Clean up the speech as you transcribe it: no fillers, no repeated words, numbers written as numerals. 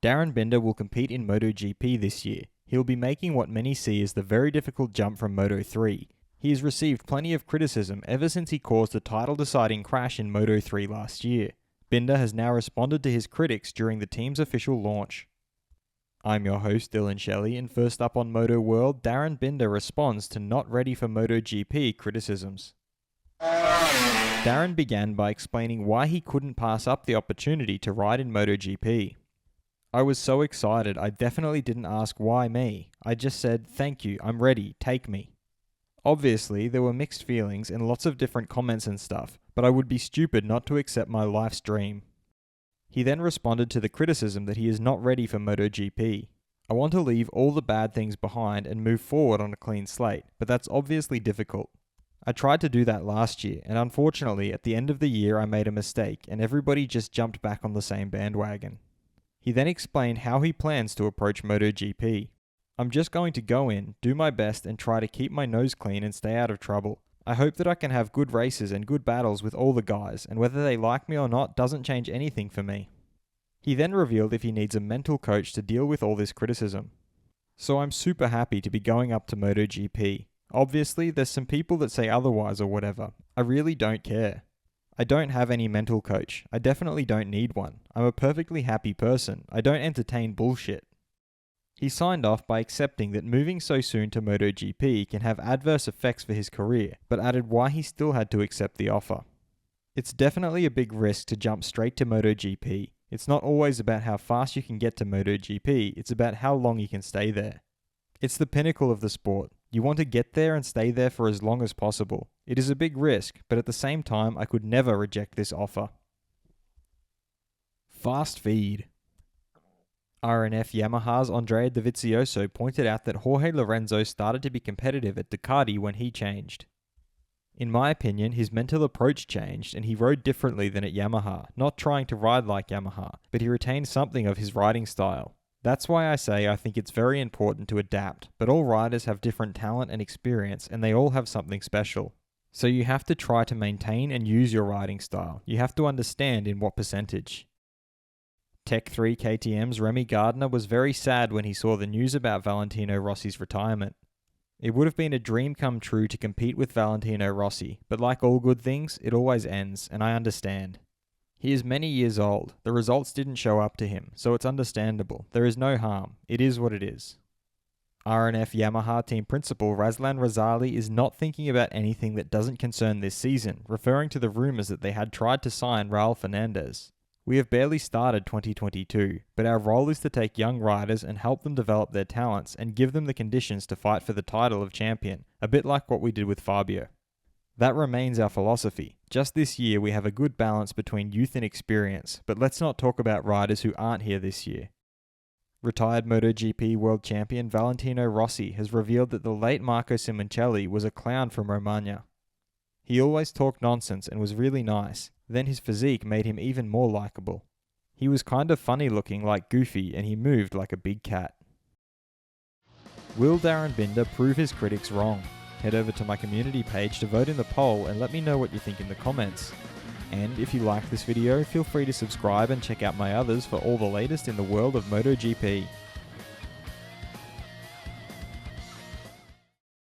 Darryn Binder will compete in MotoGP this year. He'll be making what many see as the very difficult jump from Moto3. He has received plenty of criticism ever since he caused a title-deciding crash in Moto3 last year. Binder has now responded to his critics during the team's official launch. I'm your host, Dillon Shelley, and first up on Moto World, Darryn Binder responds to not ready for MotoGP criticisms. Darryn began by explaining why he couldn't pass up the opportunity to ride in MotoGP. I was so excited, I definitely didn't ask why me. I just said, thank you, I'm ready, take me. Obviously, there were mixed feelings and lots of different comments and stuff, but I would be stupid not to accept my life's dream. He then responded to the criticism that he is not ready for MotoGP. I want to leave all the bad things behind and move forward on a clean slate, but that's obviously difficult. I tried to do that last year, and unfortunately, at the end of the year I made a mistake, and everybody just jumped back on the same bandwagon. He then explained how he plans to approach MotoGP. I'm just going to go in, do my best, and try to keep my nose clean and stay out of trouble. I hope that I can have good races and good battles with all the guys, and whether they like me or not doesn't change anything for me. He then revealed if he needs a mental coach to deal with all this criticism. So I'm super happy to be going up to MotoGP. Obviously, there's some people that say otherwise or whatever. I really don't care. I don't have any mental coach. I definitely don't need one. I'm a perfectly happy person. I don't entertain bullshit. He signed off by accepting that moving so soon to MotoGP can have adverse effects for his career, but added why he still had to accept the offer. It's definitely a big risk to jump straight to MotoGP. It's not always about how fast you can get to MotoGP, it's about how long you can stay there. It's the pinnacle of the sport. You want to get there and stay there for as long as possible. It is a big risk, but at the same time, I could never reject this offer. Fast feed. RNF Yamaha's Andrea Dovizioso pointed out that Jorge Lorenzo started to be competitive at Ducati when he changed. In my opinion, his mental approach changed and he rode differently than at Yamaha, not trying to ride like Yamaha, but he retained something of his riding style. That's why I say I think it's very important to adapt, but all riders have different talent and experience and they all have something special. So you have to try to maintain and use your riding style. You have to understand in what percentage. Tech 3 KTM's Remy Gardner was very sad when he saw the news about Valentino Rossi's retirement. It would have been a dream come true to compete with Valentino Rossi, but like all good things, it always ends, and I understand. He is many years old. The results didn't show up to him, so it's understandable. There is no harm. It is what it is. RNF Yamaha team principal Razlan Razali is not thinking about anything that doesn't concern this season, referring to the rumours that they had tried to sign Raul Fernandez. We have barely started 2022, but our role is to take young riders and help them develop their talents and give them the conditions to fight for the title of champion, a bit like what we did with Fabio. That remains our philosophy. Just this year we have a good balance between youth and experience, but let's not talk about riders who aren't here this year. Retired MotoGP world champion Valentino Rossi has revealed that the late Marco Simoncelli was a clown from Romagna. He always talked nonsense and was really nice, then his physique made him even more likeable. He was kind of funny looking like Goofy and he moved like a big cat. Will Darryn Binder prove his critics wrong? Head over to my community page to vote in the poll and let me know what you think in the comments. And if you like this video, feel free to subscribe and check out my others for all the latest in the world of MotoGP.